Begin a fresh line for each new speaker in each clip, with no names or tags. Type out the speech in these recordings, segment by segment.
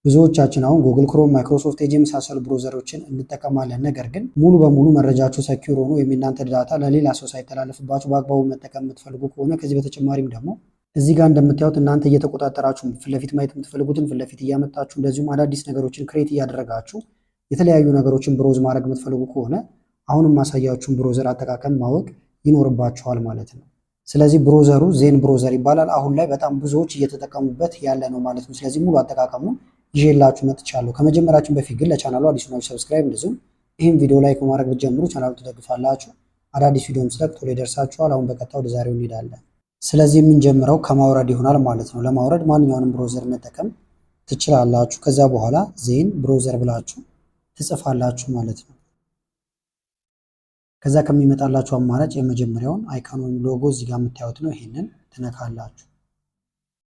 ብዙዎቻችን አሁን ጉግል ክሮም፣ ማይክሮሶፍት ኤጅ የመሳሰሉ ብሮዘሮችን እንጠቀማለን። ነገር ግን ሙሉ በሙሉ መረጃችሁ ሰኪዩር ሆኖ ወይም የእናንተ ዳታ ለሌላ ሰው ሳይተላለፍባችሁ በአግባቡ መጠቀም የምትፈልጉ ከሆነ ከዚህ በተጨማሪም ደግሞ እዚህ ጋር እንደምታዩት እናንተ እየተቆጣጠራችሁ ፊት ለፊት ማየት የምትፈልጉትን ፊት ለፊት እያመጣችሁ እንደዚሁም አዳዲስ ነገሮችን ክሬት እያደረጋችሁ የተለያዩ ነገሮችን ብሮዝ ማድረግ የምትፈልጉ ከሆነ አሁንም ማሳያችሁን ብሮዘር አጠቃቀም ማወቅ ይኖርባችኋል ማለት ነው። ስለዚህ ብሮዘሩ ዜን ብሮዘር ይባላል። አሁን ላይ በጣም ብዙዎች እየተጠቀሙበት ያለ ነው ማለት ነው። ስለዚህ ሙሉ አጠቃቀሙን ይዤላችሁ መጥቻለሁ። ከመጀመራችን በፊት ግን ለቻናሉ አዲስ ናችሁ ሰብስክራይብ፣ እንደዚሁም ይህን ቪዲዮ ላይክ በማድረግ ብትጀምሩ ቻናሉ ትደግፋላችሁ። አዳዲስ ቪዲዮም ስለቅ ቶሎ ይደርሳችኋል። አሁን በቀጥታ ወደ ዛሬው እንሄዳለን። ስለዚህ የምንጀምረው ከማውረድ ይሆናል ማለት ነው። ለማውረድ ማንኛውንም ብሮዘር መጠቀም ትችላላችሁ። ከዛ በኋላ ዜን ብሮዘር ብላችሁ ትጽፋላችሁ ማለት ነው። ከዛ ከሚመጣላችሁ አማራጭ የመጀመሪያውን አይካን ወይም ሎጎ እዚህ ጋር የምታዩት ነው። ይሄንን ትነካላችሁ።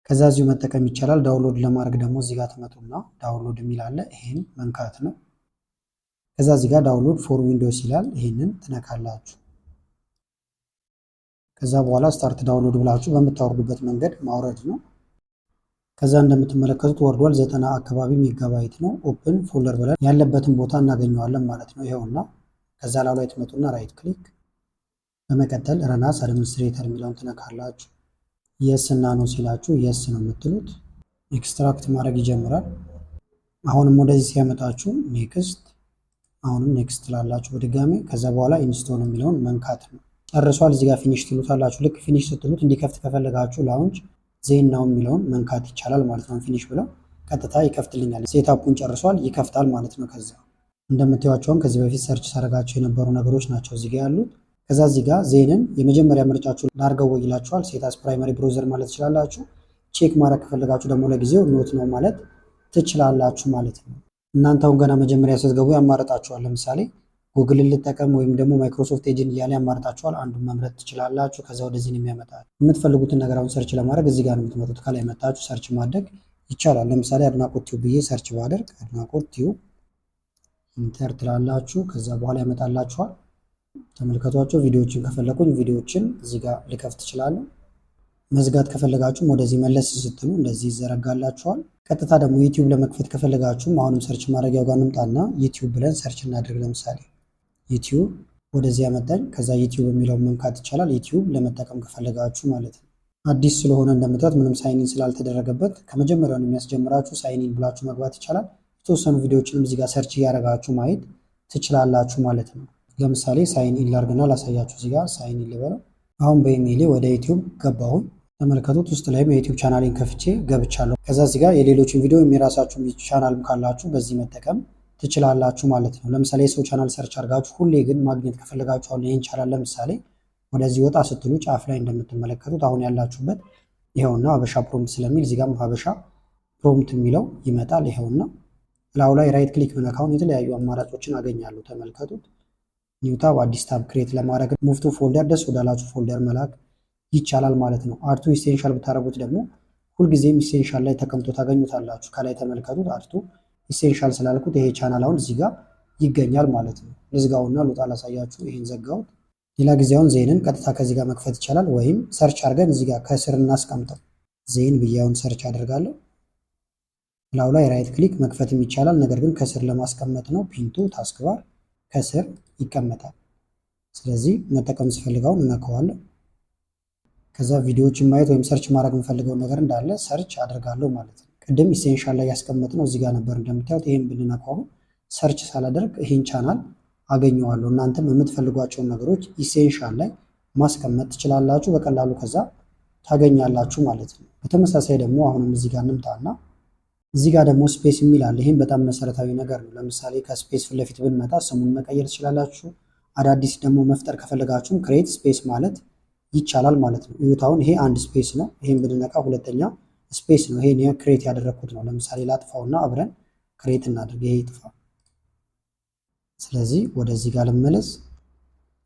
ከዛ እዚሁ መጠቀም ይቻላል። ዳውንሎድ ለማድረግ ደግሞ እዚህ ጋር ትመጡና ዳውንሎድ የሚል አለ። ይሄን መንካት ነው። ከዛ እዚህ ጋር ዳውንሎድ ፎር ዊንዶውስ ይላል። ይሄንን ትነካላችሁ። ከዛ በኋላ ስታርት ዳውንሎድ ብላችሁ በምታወርዱበት መንገድ ማውረድ ነው። ከዛ እንደምትመለከቱት ወርዷል። 90 አካባቢ ሜጋባይት ነው። ኦፕን ፎልደር ብለን ያለበትን ቦታ እናገኘዋለን ማለት ነው። ይሄውና ከዛ ላይ ትመጡና ራይት ክሊክ በመቀጠል ረናስ አድሚኒስትሬተር የሚለውን ትነካላችሁ። የስ እና ነው ሲላችሁ የስ ነው የምትሉት። ኤክስትራክት ማድረግ ይጀምራል። አሁንም ወደዚህ ሲያመጣችሁ ኔክስት፣ አሁንም ኔክስት ትላላችሁ በድጋሚ። ከዛ በኋላ ኢንስቶል የሚለውን መንካት ነው። ጨርሷል። እዚህ ጋር ፊኒሽ ትሉታላችሁ። ልክ ፊኒሽ ስትሉት እንዲከፍት ከፈለጋችሁ ላውንች ዜን ናው የሚለውን መንካት ይቻላል ማለት ነው። ፊኒሽ ብለው ቀጥታ ይከፍትልኛል። ሴታፑን ጨርሷል፣ ይከፍታል ማለት ነው። ከዛ እንደምታዩቸውም ከዚህ በፊት ሰርች ሳረጋቸው የነበሩ ነገሮች ናቸው እዚህ ጋር ያሉት። ከዛ እዚህ ጋር ዜንን የመጀመሪያ ምርጫችሁ ላድርገው ወይ ይላችኋል። ሴታስ ፕራይመሪ ብሮዘር ማለት ትችላላችሁ። ቼክ ማድረግ ከፈለጋችሁ ደግሞ ለጊዜው ኖት ነው ማለት ትችላላችሁ ማለት ነው። እናንተ አሁን ገና መጀመሪያ ስትገቡ ያማርጣችኋል። ለምሳሌ ጉግልን ልጠቀም ወይም ደግሞ ማይክሮሶፍት ኤጅን እያለ ያማርጣችኋል። አንዱን መምረጥ ትችላላችሁ። ከዛ ወደዚህ ነው የሚያመጣል። የምትፈልጉትን ነገር አሁን ሰርች ለማድረግ እዚህ ጋር ነው የምትመጡት። ከላይ መጣችሁ ሰርች ማድረግ ይቻላል። ለምሳሌ አድናቆት ቲዩብ ብዬ ሰርች ባደርግ አድናቆት ቲዩብ ኢንተር ትላላችሁ። ከዛ በኋላ ያመጣላችኋል። ተመልከቷቸው። ቪዲዮዎችን ከፈለኩኝ ቪዲዮዎችን እዚህ ጋር ልከፍት እችላለሁ። መዝጋት ከፈለጋችሁም ወደዚህ መለስ ስትሉ እንደዚህ ይዘረጋላችኋል። ቀጥታ ደግሞ ዩቲዩብ ለመክፈት ከፈለጋችሁም አሁንም ሰርች ማድረጊያው ጋር እንምጣና ዩቲዩብ ብለን ሰርች እናድርግ። ለምሳሌ ዩቲዩብ ወደዚህ ያመጣኝ። ከዛ ዩቲዩብ የሚለውን መንካት ይቻላል። ዩቲዩብ ለመጠቀም ከፈለጋችሁ ማለት ነው። አዲስ ስለሆነ እንደምታዩት ምንም ሳይኒን ስላልተደረገበት ከመጀመሪያውን የሚያስጀምራችሁ ሳይኒን ብላችሁ መግባት ይቻላል። የተወሰኑ ቪዲዮዎችንም እዚህ ጋር ሰርች እያደረጋችሁ ማየት ትችላላችሁ ማለት ነው። ለምሳሌ ሳይን ኢን ላርግና ላሳያችሁ። እዚህ ጋር ሳይን ኢን ልበለው። አሁን በኢሜይሌ ወደ ዩቲዩብ ገባሁኝ። ተመልከቱት። ውስጥ ላይም የዩቲዩብ ቻናሌን ከፍቼ ገብቻለሁ። ከዛ እዚህ ጋር የሌሎችን ቪዲዮ የራሳችሁ ቻናልም ካላችሁ በዚህ መጠቀም ትችላላችሁ ማለት ነው። ለምሳሌ የሰው ቻናል ሰርች አድርጋችሁ ሁሌ ግን ማግኘት ከፈለጋችሁ አሁን ይህን ቻናል ለምሳሌ ወደዚህ ወጣ ስትሉ ጫፍ ላይ እንደምትመለከቱት አሁን ያላችሁበት ይኸውና ሀበሻ ፕሮምፕት ስለሚል እዚህ ጋርም ሀበሻ ፕሮምፕት የሚለው ይመጣል። ይኸውና ላዩ ላይ ራይት ክሊክ ብነካውን የተለያዩ አማራጮችን አገኛለሁ። ተመልከቱት። ኒው ታብ አዲስ ታብ ክሬት ለማድረግ ሙቭ ቱ ፎልደር ደስ ወዳላችሁ ፎልደር መላክ ይቻላል ማለት ነው። አርቱ ኢሴንሻል ብታደርጉት ደግሞ ሁልጊዜም ኢሴንሻል ላይ ተቀምጦ ታገኙታላችሁ። ከላይ ተመልከቱት። አርቱ ኢሴንሻል ስላልኩት ይሄ ቻናል አሁን እዚህ ጋር ይገኛል ማለት ነው። ልዝጋውና ልውጣ ላሳያችሁ። ይሄን ዘጋሁት። ሌላ ጊዜውን ዜንን ቀጥታ ከዚህ ጋር መክፈት ይቻላል። ወይም ሰርች አድርገን እዚህ ጋር ከስር እናስቀምጠው። ዜን ብያውን ሰርች አደርጋለሁ። ላዩ ላይ ራይት ክሊክ መክፈትም ይቻላል። ነገር ግን ከስር ለማስቀመጥ ነው። ፒንቱ ታስክባር ከስር ይቀመጣል። ስለዚህ መጠቀም ስፈልገውን እነካዋለሁ። ከዛ ቪዲዮዎችን ማየት ወይም ሰርች ማድረግ የምፈልገውን ነገር እንዳለ ሰርች አደርጋለሁ ማለት ነው። ቅድም ኢሴንሻል ላይ ያስቀመጥነው እዚህ ጋር ነበር እንደምታዩት። ይህን ብንነካው ሰርች ሳላደርግ ይህን ቻናል አገኘዋለሁ። እናንተም የምትፈልጓቸውን ነገሮች ኢሴንሻል ላይ ማስቀመጥ ትችላላችሁ በቀላሉ። ከዛ ታገኛላችሁ ማለት ነው። በተመሳሳይ ደግሞ አሁንም እዚህ ጋር እንምጣና እዚህ ጋር ደግሞ ስፔስ የሚል አለ። ይህም በጣም መሰረታዊ ነገር ነው። ለምሳሌ ከስፔስ ፊት ለፊት ብንመጣ ስሙን መቀየር ትችላላችሁ። አዳዲስ ደግሞ መፍጠር ከፈለጋችሁም ክሬት ስፔስ ማለት ይቻላል ማለት ነው። እዩት። አሁን ይሄ አንድ ስፔስ ነው። ይሄን ብንነካ ሁለተኛ ስፔስ ነው። ይሄን ክሬት ያደረኩት ነው። ለምሳሌ ላጥፋውና አብረን ክሬት እናድርግ። ይሄ ይጥፋ። ስለዚህ ወደዚህ ጋር ልመለስ።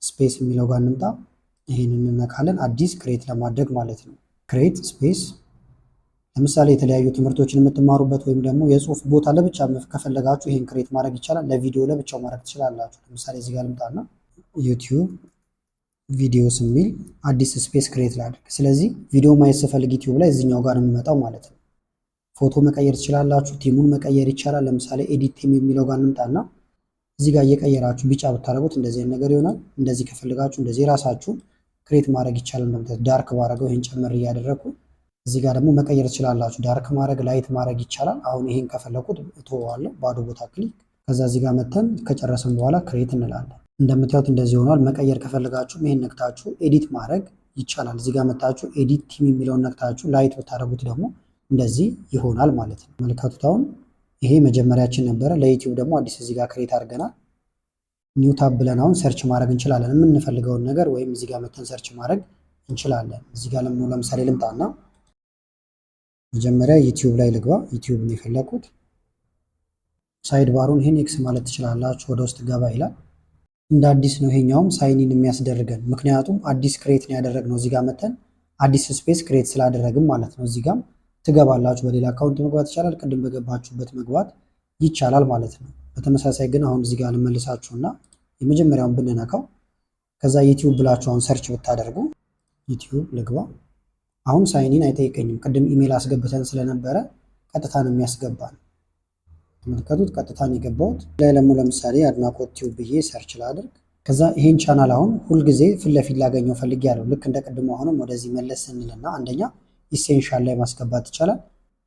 ስፔስ የሚለው ጋር እንምጣ። ይሄን እንነካለን አዲስ ክሬት ለማድረግ ማለት ነው። ክሬት ስፔስ ለምሳሌ የተለያዩ ትምህርቶችን የምትማሩበት ወይም ደግሞ የጽሁፍ ቦታ ለብቻ ከፈለጋችሁ ይሄን ክሬት ማድረግ ይቻላል። ለቪዲዮ ለብቻው ማድረግ ትችላላችሁ። ለምሳሌ እዚህ ጋር ልምጣና ዩቲዩብ ቪዲዮስ የሚል አዲስ ስፔስ ክሬት ላድርግ። ስለዚህ ቪዲዮ ማየት ስፈልግ ዩቲዩብ ላይ እዚህኛው ጋር የሚመጣው ማለት ነው። ፎቶ መቀየር ትችላላችሁ። ቲሙን መቀየር ይቻላል። ለምሳሌ ኤዲት ቲም የሚለው ጋር እንምጣና እዚህ ጋር እየቀየራችሁ ቢጫ ብታደርጉት እንደዚህ አይነት ነገር ይሆናል። እንደዚህ ከፈልጋችሁ እንደዚህ ራሳችሁን ክሬት ማድረግ ይቻላል። እንደምታዩት ዳርክ ባረገው ይሄን ጨምር እያደረኩ እዚህ ጋር ደግሞ መቀየር ትችላላችሁ። ዳርክ ማድረግ ላይት ማድረግ ይቻላል። አሁን ይሄን ከፈለኩት እተወዋለሁ ባዶ ቦታ ክሊክ። ከዛ እዚህ ጋር መተን ከጨረስን በኋላ ክሬት እንላለን። እንደምታዩት እንደዚህ ሆኗል። መቀየር ከፈለጋችሁ ይሄን ነክታችሁ ኤዲት ማድረግ ይቻላል። እዚህ ጋር መታችሁ ኤዲት ቲም የሚለውን ነክታችሁ ላይት ብታደርጉት ደግሞ እንደዚህ ይሆናል ማለት ነው። መልከቱት። አሁን ይሄ መጀመሪያችን ነበረ። ለዩቲዩብ ደግሞ አዲስ እዚህ ጋር ክሬት አድርገናል። ኒው ታብ ብለን አሁን ሰርች ማድረግ እንችላለን። የምንፈልገውን ነገር ወይም እዚህ ጋር መተን ሰርች ማድረግ እንችላለን። እዚህ ጋር ለምሳሌ ልምጣና መጀመሪያ ዩቲዩብ ላይ ልግባ። ዩቲዩብ ነው የፈለኩት። ሳይድ ባሩን ይሄን ኤክስ ማለት ትችላላችሁ። ወደ ውስጥ ገባ ይላል። እንደ አዲስ ነው ይሄኛውም ሳይኒን የሚያስደርገን ምክንያቱም አዲስ ክሬት ነው ያደረግነው። እዚህ ጋር መተን አዲስ ስፔስ ክሬት ስላደረግን ማለት ነው። እዚህ ጋር ትገባላችሁ። በሌላ አካውንት መግባት ይቻላል። ቅድም በገባችሁበት መግባት ይቻላል ማለት ነው። በተመሳሳይ ግን አሁን እዚህ ጋር ልመልሳችሁና የመጀመሪያውን ብንነካው ከዛ ዩቲዩብ ብላችሁ አሁን ሰርች ብታደርጉ ዩቲዩብ ልግባ። አሁን ሳይኒን አይጠይቀኝም። ቅድም ኢሜል አስገብተን ስለነበረ ቀጥታ ነው የሚያስገባን። ተመልከቱት፣ ቀጥታ ነው የገባሁት። ላይ ደግሞ ለምሳሌ አድናቆት ቲዩብ ብዬ ሰርች ላድርግ። ከዛ ይሄን ቻናል አሁን ሁልጊዜ ፊት ለፊት ላገኘው ፈልጌያለሁ። ልክ እንደ ቅድሙ አሁንም ወደዚህ መለስ ስንልና አንደኛ ኢሴንሻል ላይ ማስገባት ይቻላል።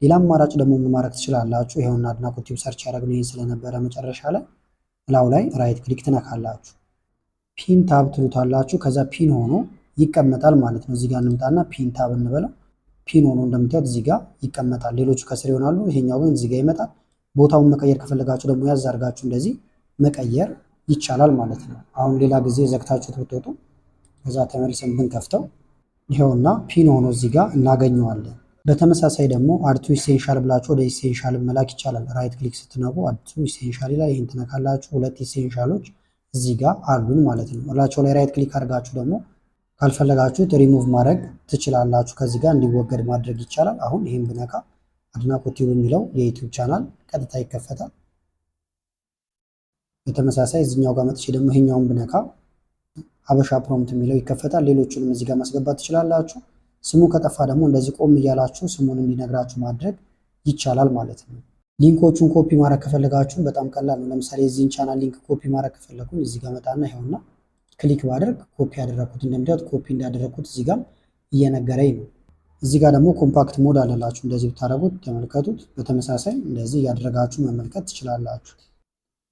ሌላ አማራጭ ደግሞ ምን ማድረግ ትችላላችሁ? ይሄውና አድናቆት ቲዩብ ሰርች ያደረግነው ይሄን ስለነበረ መጨረሻ ላይ ላው ላይ ራይት ክሊክ ትነካላችሁ። ፒን ታብ ትሉታላችሁ። ከዛ ፒን ሆኖ ይቀመጣል ማለት ነው። እዚህ ጋር እንምጣና ፒን ታብ እንበለው። ፒን ሆኖ እንደምታዩት እዚህ ጋር ይቀመጣል። ሌሎቹ ከስር ይሆናሉ። ይሄኛው ግን እዚህ ጋር ይመጣል። ቦታውን መቀየር ከፈለጋችሁ ደግሞ ያዝ አድርጋችሁ እንደዚህ መቀየር ይቻላል ማለት ነው። አሁን ሌላ ጊዜ ዘግታችሁት ብትወጡ ከዛ ተመልሰን ብንከፍተው ይሄውና ፒን ሆኖ እዚህ ጋር እናገኘዋለን። በተመሳሳይ ደግሞ አድቱ ኢሴንሻል ብላችሁ ወደ ኢሴንሻል መላክ ይቻላል። ራይት ክሊክ ስትነቁ አድቱ ኢሴንሻል ላይ ይሄን ትነካላችሁ። ሁለት ኢሴንሻሎች እዚህ ጋር አሉን ማለት ነው። እላቸው ላይ ራይት ክሊክ አድርጋችሁ ደግሞ ካልፈለጋችሁት ሪሙቭ ማድረግ ትችላላችሁ። ከዚህ ጋር እንዲወገድ ማድረግ ይቻላል። አሁን ይሄን ብነካ አድናቆት ቲዩብ የሚለው የዩቲዩብ ቻናል ቀጥታ ይከፈታል። በተመሳሳይ እዚህኛው ጋር መጥቼ ደግሞ ይሄኛውን ብነካ ሀበሻ ፕሮምፕት የሚለው ይከፈታል። ሌሎቹንም እዚህ ጋር ማስገባት ትችላላችሁ። ስሙ ከጠፋ ደግሞ እንደዚህ ቆም እያላችሁ ስሙን እንዲነግራችሁ ማድረግ ይቻላል ማለት ነው። ሊንኮቹን ኮፒ ማድረግ ከፈለጋችሁ በጣም ቀላል ነው። ለምሳሌ የዚህን ቻናል ሊንክ ኮፒ ማድረግ ከፈለኩኝ እዚህ ጋር መጣና ይኸውና ክሊክ ባደርግ ኮፒ ያደረኩት እንደምታዩት ኮፒ እንዳደረኩት እዚህ ጋር እየነገረኝ ነው። እዚህ ጋር ደግሞ ኮምፓክት ሞድ አለላችሁ። እንደዚህ ብታደርጉት ተመልከቱት። በተመሳሳይ እንደዚህ እያደረጋችሁ መመልከት ትችላላችሁ።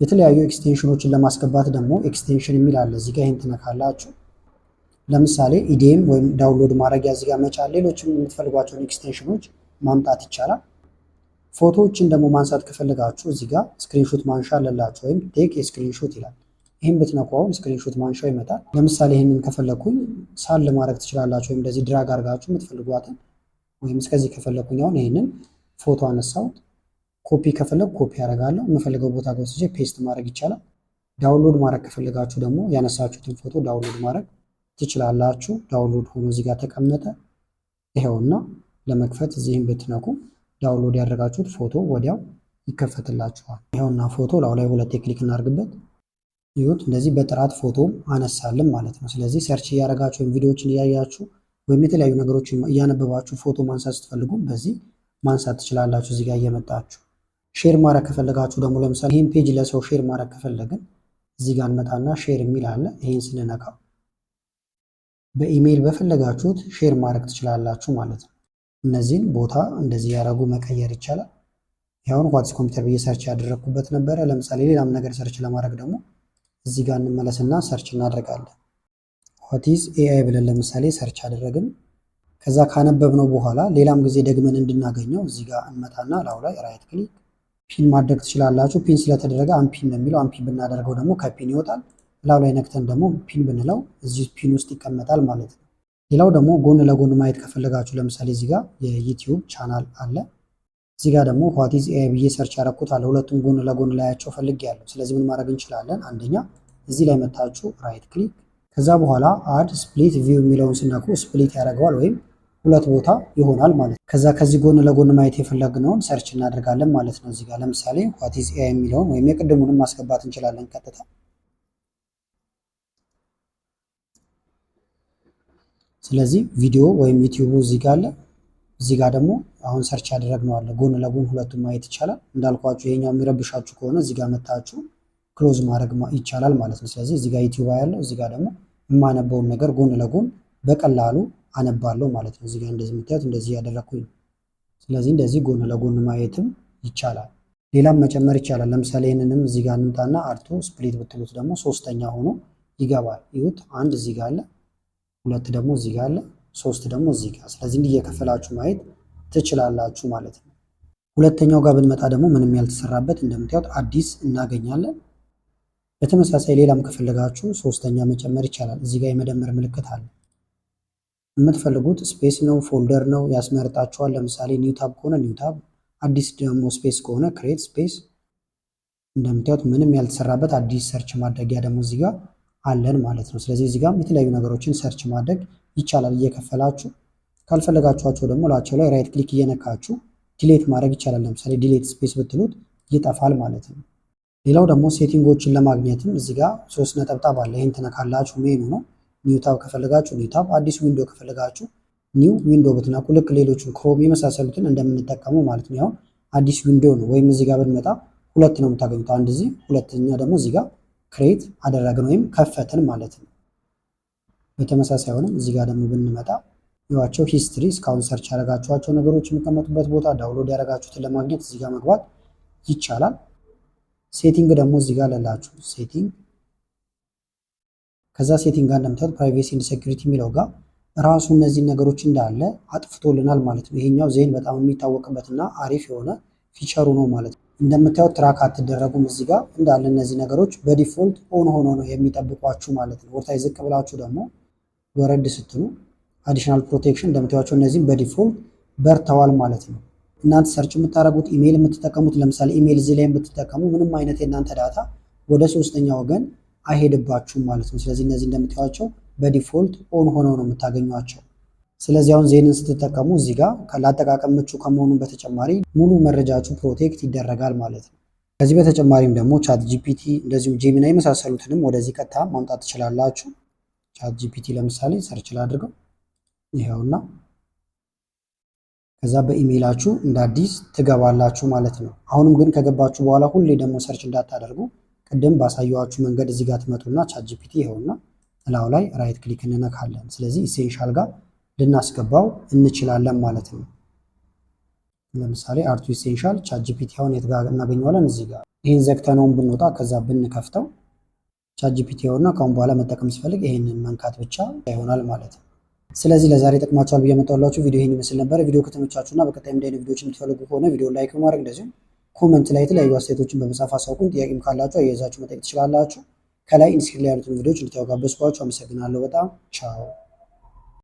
የተለያዩ ኤክስቴንሽኖችን ለማስገባት ደግሞ ኤክስቴንሽን የሚል አለ። እዚህ ጋር ይሄን ትነካላችሁ። ለምሳሌ ኢዲኤም ወይም ዳውንሎድ ማድረጊያ እዚህ ጋር መጫን፣ ሌሎችም የምትፈልጓቸውን ኤክስቴንሽኖች ማምጣት ይቻላል። ፎቶዎችን ደግሞ ማንሳት ከፈለጋችሁ እዚህ ጋር ስክሪንሾት ማንሻ አለላችሁ፣ ወይም ቴክ የስክሪንሾት ይላል። ይህን ብትነኩ አሁን ስክሪንሾት ማንሻው ይመጣል። ለምሳሌ ይህንን ከፈለኩኝ ሳል ማድረግ ትችላላችሁ፣ ወይም እንደዚህ ድራግ አድርጋችሁ የምትፈልጓትን ወይም እስከዚህ ከፈለኩኝ አሁን ይህንን ፎቶ አነሳሁት። ኮፒ ከፈለጉ ኮፒ ያደርጋለሁ። የምፈልገው ቦታ ጋር ወስጄ ፔስት ማድረግ ይቻላል። ዳውንሎድ ማድረግ ከፈለጋችሁ ደግሞ ያነሳችሁትን ፎቶ ዳውንሎድ ማድረግ ትችላላችሁ። ዳውንሎድ ሆኖ እዚህ ጋር ተቀመጠ። ይሄውና ለመክፈት እዚህም ብትነኩ ዳውንሎድ ያደረጋችሁት ፎቶ ወዲያው ይከፈትላችኋል። ይሄውና ፎቶ ላው ላይ ሁለቴ ክሊክ እናድርግበት። ይሁት እንደዚህ በጥራት ፎቶ አነሳልን ማለት ነው። ስለዚህ ሰርች እያደረጋችሁ ወይም ቪዲዮዎችን እያያችሁ ወይም የተለያዩ ነገሮችን እያነበባችሁ ፎቶ ማንሳት ስትፈልጉ በዚህ ማንሳት ትችላላችሁ። እዚህ ጋር እየመጣችሁ ሼር ማድረግ ከፈለጋችሁ ደግሞ ለምሳሌ ይህን ፔጅ ለሰው ሼር ማድረግ ከፈለግን እዚህ ጋር እንመጣና ሼር የሚል አለ። ይህን ስንነካው በኢሜይል በፈለጋችሁት ሼር ማድረግ ትችላላችሁ ማለት ነው። እነዚህን ቦታ እንደዚህ ያደረጉ መቀየር ይቻላል። ይኸውን ዋትስ ኮምፒውተር ብዬ ሰርች ያደረግኩበት ነበረ። ለምሳሌ ሌላም ነገር ሰርች ለማድረግ ደግሞ እዚህ ጋር እንመለስና ሰርች እናደርጋለን። ዋትስ ኤአይ ብለን ለምሳሌ ሰርች አደረግን። ከዛ ካነበብነው በኋላ ሌላም ጊዜ ደግመን እንድናገኘው እዚህ ጋር እንመጣና ላው ላይ ራይት ክሊክ ፒን ማድረግ ትችላላችሁ። ፒን ስለተደረገ አንፒን ነው የሚለው። አንፒን ብናደርገው ደግሞ ከፒን ይወጣል። ላው ላይ ነክተን ደግሞ ፒን ብንለው እዚህ ፒን ውስጥ ይቀመጣል ማለት ነው። ሌላው ደግሞ ጎን ለጎን ማየት ከፈለጋችሁ ለምሳሌ እዚህ ጋር የዩቲዩብ ቻናል አለ። እዚህ ጋር ደግሞ ዋትስ ኤአይ ብዬ ሰርች ያደረኩት አለ። ሁለቱም ጎን ለጎን ላያቸው ፈልጌያለሁ። ስለዚህ ምን ማድረግ እንችላለን? አንደኛ እዚህ ላይ መታችሁ ራይት ክሊክ፣ ከዛ በኋላ አድ ስፕሊት ቪው የሚለውን ስነኩ ስፕሊት ያደርገዋል ወይም ሁለት ቦታ ይሆናል ማለት ነው። ከዛ ከዚህ ጎን ለጎን ማየት የፈለግነውን ሰርች እናደርጋለን ማለት ነው። እዚህ ጋር ለምሳሌ ዋትስ ኤአይ የሚለውን ወይም የቅድሙንም ማስገባት እንችላለን ቀጥታ። ስለዚህ ቪዲዮ ወይም ዩቲዩቡ እዚህ ጋር አለ። እዚህ ጋር ደግሞ አሁን ሰርች ያደረግነው አለ። ጎን ለጎን ሁለቱም ማየት ይቻላል። እንዳልኳችሁ ይሄኛው የሚረብሻችሁ ከሆነ እዚህ ጋር መታችሁ ክሎዝ ማድረግ ይቻላል ማለት ነው። ስለዚህ እዚህ ጋር ዩቲዩብ ያለው እዚህ ጋር ደግሞ የማነበውን ነገር ጎን ለጎን በቀላሉ አነባለሁ ማለት ነው። እዚህ ጋር እንደዚህ የምታዩት እንደዚህ ያደረኩኝ ነው። ስለዚህ እንደዚህ ጎን ለጎን ማየትም ይቻላል። ሌላም መጨመር ይቻላል። ለምሳሌ ይህንንም እዚህ ጋር እንምጣና አርቶ ስፕሊት ብትሉት ደግሞ ሶስተኛ ሆኖ ይገባል። ይሁት አንድ እዚህ ጋር አለ፣ ሁለት ደግሞ እዚህ ጋር አለ፣ ሶስት ደግሞ እዚህ ጋር። ስለዚህ እንዲህ እየከፈላችሁ ማየት ትችላላችሁ ማለት ነው። ሁለተኛው ጋር ብንመጣ ደግሞ ምንም ያልተሰራበት እንደምታዩት አዲስ እናገኛለን። በተመሳሳይ ሌላም ከፈለጋችሁ ሶስተኛ መጨመር ይቻላል። እዚህ ጋር የመደመር ምልክት አለ። የምትፈልጉት ስፔስ ነው ፎልደር ነው ያስመርጣችኋል። ለምሳሌ ኒው ታብ ከሆነ ኒው ታብ፣ አዲስ ደግሞ ስፔስ ከሆነ ክሬት ስፔስ። እንደምታዩት ምንም ያልተሰራበት አዲስ ሰርች ማድረጊያ ደግሞ እዚህ ጋር አለን ማለት ነው። ስለዚህ እዚህ ጋር የተለያዩ ነገሮችን ሰርች ማድረግ ይቻላል እየከፈላችሁ። ካልፈለጋችኋቸው ደግሞ ላቸው ላይ ራይት ክሊክ እየነካችሁ ዲሌት ማድረግ ይቻላል። ለምሳሌ ዲሌት ስፔስ ብትሉት ይጠፋል ማለት ነው። ሌላው ደግሞ ሴቲንጎችን ለማግኘትም እዚህ ጋር 3 ነጠብጣብ አለ። ይህን ትነካላችሁ። ሜኑ ነው። ኒው ታብ ከፈለጋችሁ ኒው ታብ፣ አዲስ ዊንዶ ከፈለጋችሁ ኒው ዊንዶ ብትነኩ ልክ ሌሎቹን ክሮም የመሳሰሉትን እንደምንጠቀመው ማለት ነው። ያው አዲስ ዊንዶ ነው። ወይም እዚህ ጋር ብንመጣ ሁለት ነው የምታገኙት። አንድ እዚህ፣ ሁለተኛ ደግሞ እዚህ ጋር ክሬት አደረግን ወይም ከፈትን ማለት ነው። በተመሳሳይ ሆነም እዚህ ጋር ደግሞ ብንመጣ ይዋቸው ሂስትሪ፣ እስካሁን ሰርች ያደረጋችኋቸው ነገሮች የሚቀመጡበት ቦታ፣ ዳውንሎድ ያደረጋችሁትን ለማግኘት እዚህ ጋር መግባት ይቻላል። ሴቲንግ ደግሞ እዚህ ጋር ለላችሁ ሴቲንግ። ከዛ ሴቲንግ ጋር እንደምታዩት ፕራይቬሲ ኤንድ ሴኩሪቲ የሚለው ጋር ራሱ እነዚህን ነገሮች እንዳለ አጥፍቶልናል ማለት ነው። ይሄኛው ዜን በጣም የሚታወቅበትና አሪፍ የሆነ ፊቸሩ ነው ማለት ነው። እንደምታዩት ትራክ አትደረጉም። እዚህ ጋር እንዳለ እነዚህ ነገሮች በዲፎልት ኦን ሆኖ ነው የሚጠብቋችሁ ማለት ነው። ወርታይ ዝቅ ብላችሁ ደግሞ ወረድ ስትሉ አዲሽናል ፕሮቴክሽን እንደምታዩቸው እነዚህም በዲፎልት በርተዋል ማለት ነው። እናንተ ሰርች የምታደርጉት ኢሜይል የምትጠቀሙት ለምሳሌ ኢሜይል እዚህ ላይ የምትጠቀሙ ምንም አይነት የእናንተ ዳታ ወደ ሶስተኛ ወገን አይሄድባችሁም ማለት ነው። ስለዚህ እነዚህ እንደምታዩቸው በዲፎልት ኦን ሆነው ነው የምታገኟቸው። ስለዚህ አሁን ዜንን ስትጠቀሙ እዚህ ጋር ለአጠቃቀም ምቹ ከመሆኑ በተጨማሪ ሙሉ መረጃችሁ ፕሮቴክት ይደረጋል ማለት ነው። ከዚህ በተጨማሪም ደግሞ ቻት ጂፒቲ እንደዚሁም ጄሚና የመሳሰሉትንም ወደዚህ ቀጥታ ማምጣት ትችላላችሁ። ቻት ጂፒቲ ለምሳሌ ሰርች ላድርገው ይኸውና፣ ከዛ በኢሜይላችሁ እንደ አዲስ ትገባላችሁ ማለት ነው። አሁንም ግን ከገባችሁ በኋላ ሁሌ ደግሞ ሰርች እንዳታደርጉ ቅድም ባሳየኋችሁ መንገድ እዚህ ጋር ትመጡና ቻት ጂፒቲ ይኸውና እላው ላይ ራይት ክሊክ እንነካለን። ስለዚህ ኢሴንሻል ጋር ልናስገባው እንችላለን ማለት ነው። ለምሳሌ አርቱ ኢሴንሻል ቻት ጂፒቲ አሁን የት ጋር እናገኘዋለን? እዚህ ጋር። ይህን ዘግተነውን ብንወጣ ከዛ ብንከፍተው ቻት ጂፒቲ ይኸውና ካሁን በኋላ መጠቀም ሲፈልግ ይህንን መንካት ብቻ ይሆናል ማለት ነው። ስለዚህ ለዛሬ ጠቅማችኋል ብዬ መጣሁላችሁ ቪዲዮ ይህን ይመስል ነበር። ቪዲዮ ከተመቻችሁና በቀጣይ እንደ አይነት ቪዲዮዎች የምትፈልጉ ከሆነ ቪዲዮ ላይክ በማድረግ እንደዚሁም ኮመንት ላይ የተለያዩ አስተያየቶችን በመጻፍ አሳውቁን። ጥያቄም ካላችሁ አያይዛችሁ መጠየቅ ትችላላችሁ። ከላይ ኢንስክሪን ላይ ያሉትን ቪዲዮዎች እንድታዩ ጋበዝኳችሁ። አመሰግናለሁ በጣም ቻው።